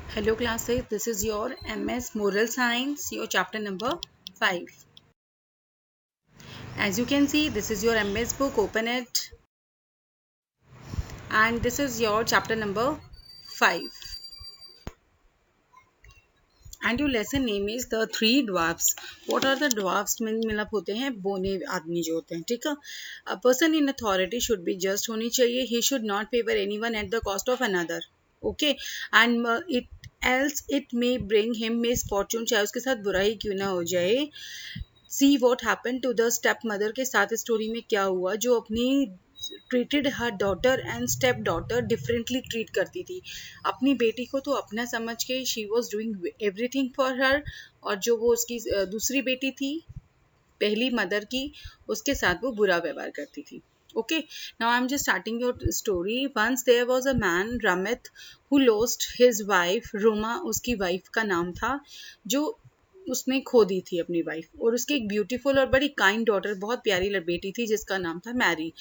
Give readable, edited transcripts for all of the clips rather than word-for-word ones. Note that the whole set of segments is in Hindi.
Hello classes, this is your MS Moral Science, your chapter number 5. As you can see, this is your MS book, open it, and this is your chapter number 5. And your lesson name is The Three Dwarfs. What are the dwarfs? मतलब होते हैं बोने आदमी जो होते हैं, ठीक है. A person in authority should be just होनी चाहिए. He should not favor anyone at the cost of another. Okay, and it else it may bring him misfortune. चाहे उसके साथ बुराई क्यों ना हो जाए. See what happen to the step mother के साथ स्टोरी में क्या हुआ, जो अपनी treated her daughter and step daughter differently treat करती थी. अपनी बेटी को तो अपना समझ के she was doing everything for her, और जो वो उसकी दूसरी बेटी थी पहली मदर की, उसके साथ वो बुरा व्यवहार करती थी. Okay, now I'm just starting your story. Once there was a man, Ramit, who lost his wife, Roma उसकी वाइफ का नाम था, जो उसने खो दी थी अपनी वाइफ, और उसकी एक ब्यूटीफुल और बड़ी काइंड डॉटर, बहुत प्यारी बेटी थी जिसका नाम था Mary.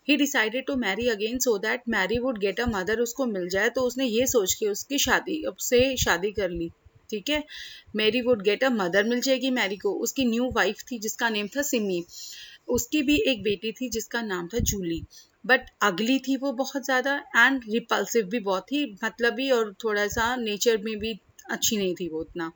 He decided to marry again so that Mary would get a mother, उसको मिल जाए, तो उसने ये सोच के उसकी शादी कर ली. ठीक है, Mary would get a mother, मिल जाएगी मैरी को. उसकी न्यू वाइफ थी जिसका नेम था सिमी. उसकी भी एक बेटी थी जिसका नाम था जूली. बट अगली थी वो बहुत ज़्यादा, एंड रिपल्सिव भी बहुत थी, मतलबी, और थोड़ा सा नेचर में भी अच्छी नहीं थी वो उतना.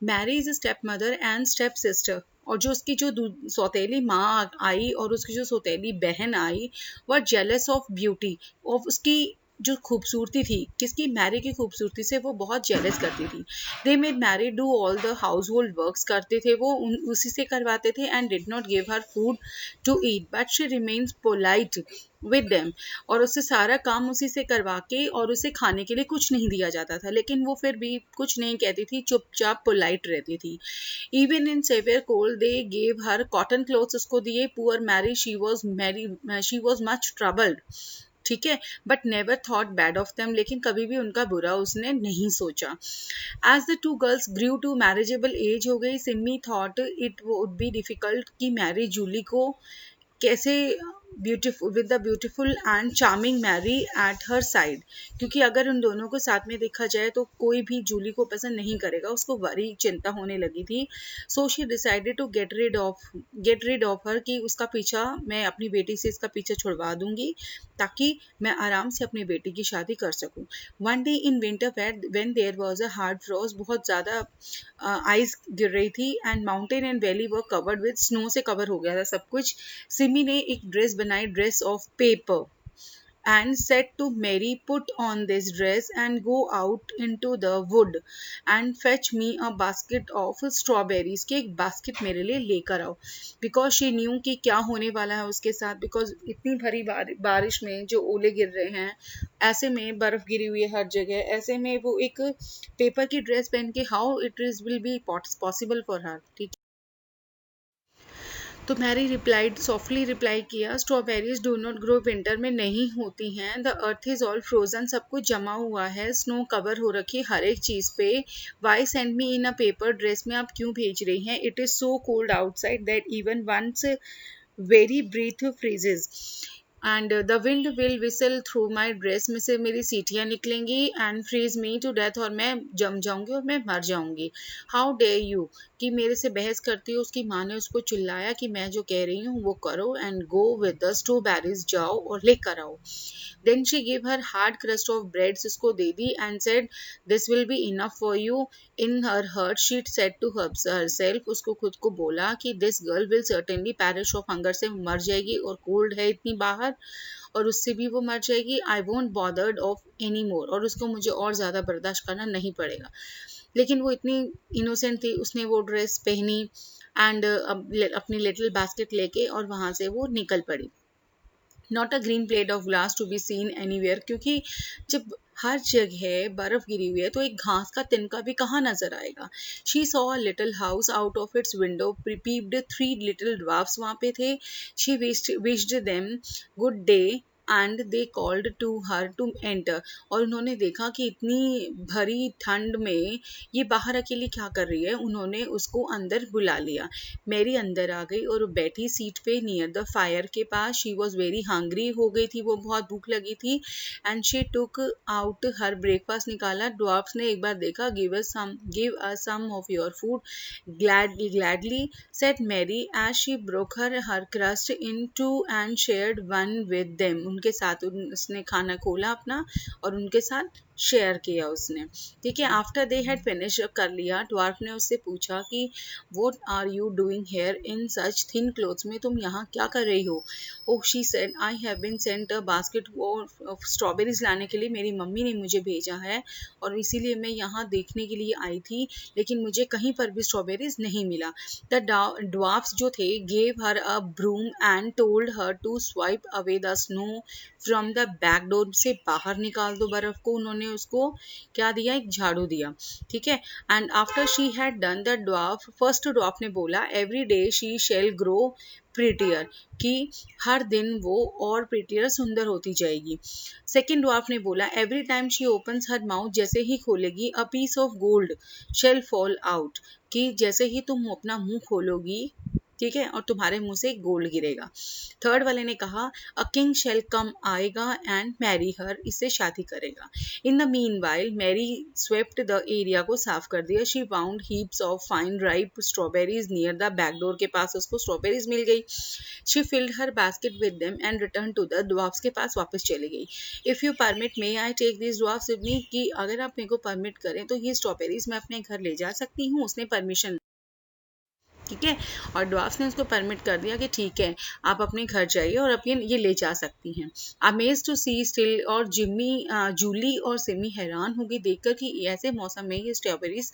Mary is step mother and step sister, और जो उसकी जो सौतेली माँ आई और उसकी जो सौतेली बहन आई, वो जेलस ऑफ ब्यूटी ऑफ उसकी जो खूबसूरती थी, किसकी, मैरी की खूबसूरती से वो बहुत जेलस करती थी. They made Mary do all the household works, करते थे वो उसी से करवाते थे, and did not give her food to eat, but she remains polite with them. और उससे सारा काम उसी से करवा के, और उसे खाने के लिए कुछ नहीं दिया जाता था, लेकिन वो फिर भी कुछ नहीं कहती थी, चुपचाप पोलाइट रहती थी. Even in severe cold they gave her cotton clothes, उसको दिए. Poor Mary, she was much troubled. ठीक है, but never thought bad of them, लेकिन कभी भी उनका बुरा उसने नहीं सोचा. As the two girls grew to marriageable age हो गई, Simi thought it would be difficult कि मैरी जूली को कैसे, beautiful with the beautiful and charming Mary at her side, क्योंकि अगर उन दोनों को साथ में देखा जाए तो कोई भी जूली को पसंद नहीं करेगा, उसको बड़ी चिंता होने लगी थी. So she decided to get rid of her, कि उसका पीछा, मैं अपनी बेटी से इसका पीछा छुड़वा दूंगी ताकि मैं आराम से अपनी बेटी की शादी कर सकूं. One day in winter when there was a hard frost, बहुत ज़्यादा आइस गिर रही थी, and mountain and valley were covered with snow, से कवर हो गया था सब कुछ. सिमी ने एक ड्रेस बनाई, dress of paper, and said to Mary, put on this dress and go out into the wood and fetch me a basket of strawberries, कि एक बास्केट मेरे लिए लेकर आओ. बिकॉज शी न्यू कि क्या होने वाला है उसके साथ, बिकॉज इतनी भरी बारिश में जो ओले गिर रहे हैं, ऐसे में बर्फ गिरी हुई है हर जगह, ऐसे में वो एक पेपर की ड्रेस पहन के, how it is will be possible for her. ठीक, तो मैरी रिप्लाइड, सॉफ्टली रिप्लाई किया, strawberries do not grow, winter में नहीं होती हैं. The earth is all frozen, सब कुछ जमा हुआ है, स्नो कवर हो रखी हर एक चीज़ पे. Why send me in a paper dress, में आप क्यों भेज रही हैं. It is so cold outside that even one's very breath freezes, and the wind will whistle through my dress, में से मेरी सीटियाँ निकलेंगी, and freeze me to death, और मैं जम जाऊंगी और मैं मर जाऊंगी. हाउ डे यू, कि मेरे से बहस करती हो. उसकी माँ ने उसको चिल्लाया कि मैं जो कह रही हूँ वो करो, and go with the strawberries, जाओ और लेकर आओ. Then she give her hard crust of breads, उसको दे दी, and said this will be enough for you. In her heart she said to herself, उसको खुद को बोला कि this girl will certainly perish of hunger, से मर जाएगी, और कोल्ड है इतनी बाहर, और उससे भी वो मर जाएगी. I won't bothered of any more, और उसको मुझे और ज़्यादा बर्दाश्त करना नहीं पड़ेगा. लेकिन वो इतनी इनोसेंट थी, उसने वो ड्रेस पहनी, एंड अपनी लिटिल बास्केट लेके, और वहाँ से वो निकल पड़ी. Not a green plate of glass to be seen anywhere, क्योंकि जब हर जगह बर्फ गिरी हुई है तो एक घास का तिनका भी कहाँ नजर आएगा. She saw a little house out of its window, peeped three little dwarfs वहाँ पे थे. She wished them good day and they called to her to enter, और उन्होंने देखा कि इतनी भरी ठंड में ये बाहर अकेली क्या कर रही है, उन्होंने उसको अंदर बुला लिया। मैरी अंदर आ गई और बैठी सीट पे नियर द फायर के पास। शी वॉज वेरी हंग्री, हो गई थी, वो बहुत भूख लगी थी। And she took out her breakfast, निकाला। ड्वार्फ्स ने एक बार देखा। Give us some of your food gladly said Mary as she broke her crust into and shared one with them. उनके साथ उसने खाना खोला अपना और उनके साथ शेयर किया उसने, ठीक है। आफ्टर दे हैड फिनिश कर लिया, ड्वार्फ ने उससे पूछा कि what are you doing here in such thin clothes, में तुम यहाँ क्या कर रही हो। Oh she said I have been sent a basket of strawberries लाने के लिए मेरी मम्मी ने मुझे भेजा है और इसीलिए मैं यहाँ देखने के लिए आई थी, लेकिन मुझे कहीं पर भी स्ट्रॉबेरीज नहीं मिला। द dwarfs जो थे gave her a broom and told her to swipe away the snow from the back door, से बाहर निकाल दो बर्फ को, उन्होंने उसको क्या दिया, एक झाड़ू दिया, ठीक है। And after she had done the dwarf, first dwarf ने बोला every day she shall grow prettier, कि हर दिन वो और प्रिटियर सुंदर होती जाएगी। सेकेंड ड्वार्फ ने बोला every time she opens her mouth, जैसे ही खोलेगी a piece of gold shall fall out, कि जैसे ही तुम अपना मुंह खोलोगी, ठीक है, और तुम्हारे मुंह से गोल्ड गिरेगा। थर्ड वाले ने कहा अ किंग शेल कम, आएगा एंड मैरी हर, इससे शादी करेगा। In the meanwhile Mary swept the area, को साफ कर दिया। She found heaps of fine ripe strawberries near the back door, के पास उसको स्ट्रॉबेरीज मिल गई। She filled her basket with them and return to the dwarfs, के पास वापस चली गई। If you permit may I take this dwarfs with me, कि अगर आप मेरे को परमिट करें तो ये स्ट्रॉबेरीज मैं अपने घर ले जा सकती हूँ, उसने परमिशन, ठीक है। और ड्वार्फ्स ने उसको परमिट कर दिया कि ठीक है आप अपने घर जाइए और अब ये ले जा सकती हैं। अमेज टू सी स्टिल, और जूली और सिमी हैरान हो गई देखकर कि ऐसे मौसम में ये स्ट्रॉबेरीज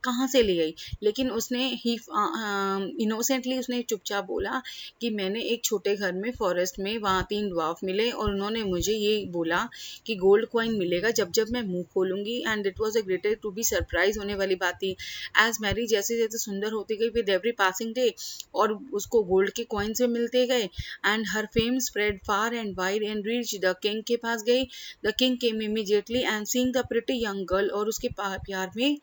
कहाँ से ले आई। लेकिन उसने ही इनोसेंटली उसने चुपचाप बोला कि मैंने एक छोटे घर में फॉरेस्ट में वहाँ 3 ड्वार्फ मिले और उन्होंने मुझे ये बोला कि गोल्ड कॉइन मिलेगा जब जब मैं मुंह खोलूंगी। And it was a greater to be surprise, होने वाली बात थी। एज मैरी जैसे जैसे सुंदर होती गई विद एवरी पासिंग डे, और उसको गोल्ड के कॉइन्स भी मिलते गए। And her fame spread far and wide and reach the king, के पास गई। The king came immediately and seeing the pretty young girl, और उसके प्यार में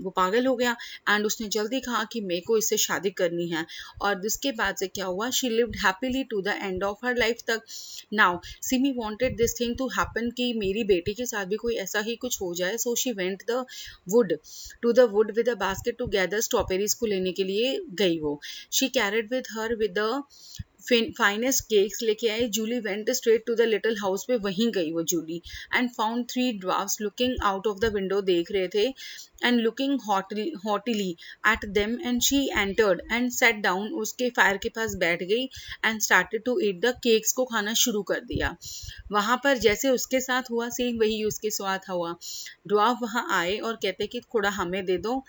वो पागल हो गया। एंड उसने जल्दी कहा कि मेरे को इससे शादी करनी है। और इसके बाद से क्या हुआ, she lived happily to the end of her life तक। Now Simi wanted this thing to happen, कि मेरी बेटी के साथ भी कोई ऐसा ही कुछ हो जाए। So she went the wood to the wood with a basket to gather strawberries, को लेने के लिए गई वो। She carried with her with the finest cakes लेके आई। Julie went straight to the little house, पे वहीं गई वो Julie. And found 3 dwarfs looking out of the window, देख रहे थे। And looking hotly at them, and she entered and sat down, उसके फायर के पास बैठ गई। And started to eat the cakes, को खाना शुरू कर दिया। वहां पर जैसे उसके साथ हुआ सेम वही उसके साथ हुआ। ड्वार्फ वहां आए और कहते कि थोड़ा हमें दे दो,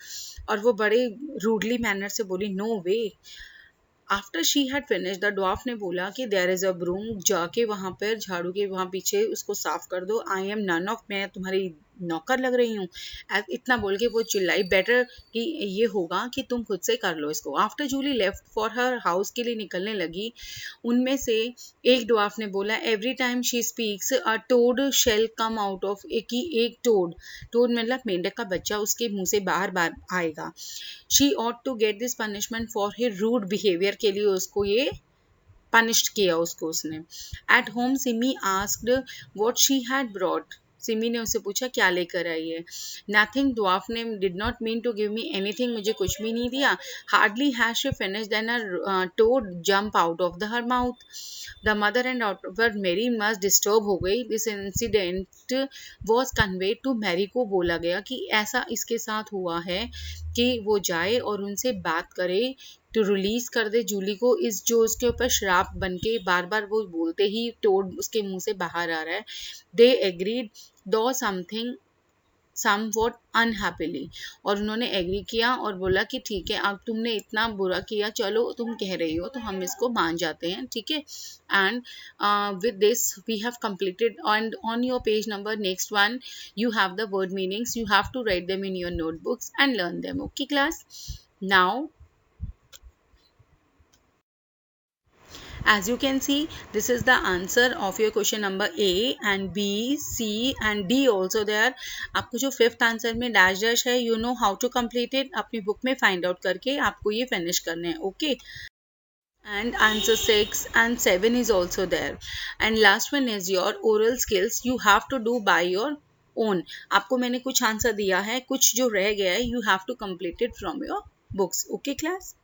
और वो बड़े रूडली मैनर से बोली no way. After she had finish, the dwarf ने बोला कि देयर इज अ ब्रूम, जाके वहां पर झाड़ू के वहां पीछे उसको साफ कर दो। आई एम नन ऑफ, मैं तुम्हारी नौकर लग रही हूँ। इतना बोल के वो चिल्लाई, बेटर कि ये होगा कि तुम खुद से कर लो इसको। After Julie left for her house, के लिए निकलने लगी, उनमें से एक ड्वार्फ ने बोला every time she speaks a toad shall come out of, एक टोड, टोड मतलब मेंढक का बच्चा, उसके मुंह से बाहर बाहर आएगा। She ought to get this punishment for her rude behaviour, के लिए उसको ये पनिश्ड किया उसको उसने। At home Simi asked what she had brought, Simi ने उससे पूछा क्या लेकर आई है। नथिंग, ड्वार्फ ने did not mean to give me anything, मुझे कुछ भी नहीं दिया। Hardly has she finished then a toad jump out of the her mouth. The mother and daughter मेरी मस्ट डिस्टर्ब हो गई। This incident was conveyed to Mary, को बोला गया कि ऐसा इसके साथ हुआ है कि वो जाए और उनसे बात करे, तो रिलीज कर दे जूली को, इस जो उसके ऊपर श्राप बन के बार बार वो बोलते ही टोड उसके मुंह से बाहर आ रहा है। दे एग्रीड दो समथिंग समवॉट अनहैप्पीली, और उन्होंने एग्री किया और बोला कि ठीक है अब तुमने इतना बुरा किया, चलो तुम कह रही हो तो हम इसको मान जाते हैं, ठीक है। And with this we have completed, and on your page number next one you have the word meanings, you have to write them in your notebooks and learn them. Okay class, now As you can see, this is the answer of your question number A and B, C and D also there. आपको जो फिफ्थ आंसर में डैश डैश है, you know how to complete it. अपनी बुक में फाइंड आउट करके आपको ये फिनिश करने हैं, okay. And answer 6 and 7 is also there. And last one is your oral skills. You have to do by your own. आपको मैंने कुछ आंसर दिया है, कुछ जो रह गया है, you have to complete it from your books. Okay class?